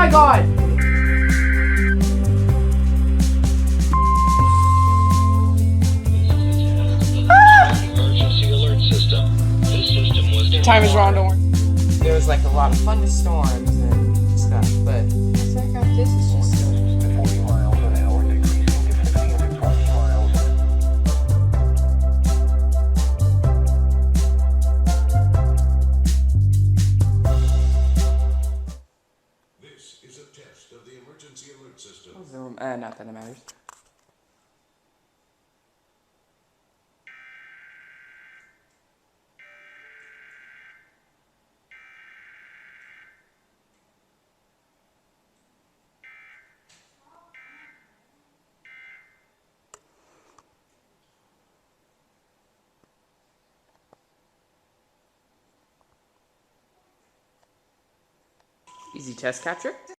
my god! Emergency alert system. This system was Time is wrong, don't worry. There was like a lot of thunderstorms and stuff, but check out this. It's just 40 miles an hour, decreasing to 50 to 20 miles. This is a test of the emergency alert system. not that it matters. Easy test capture.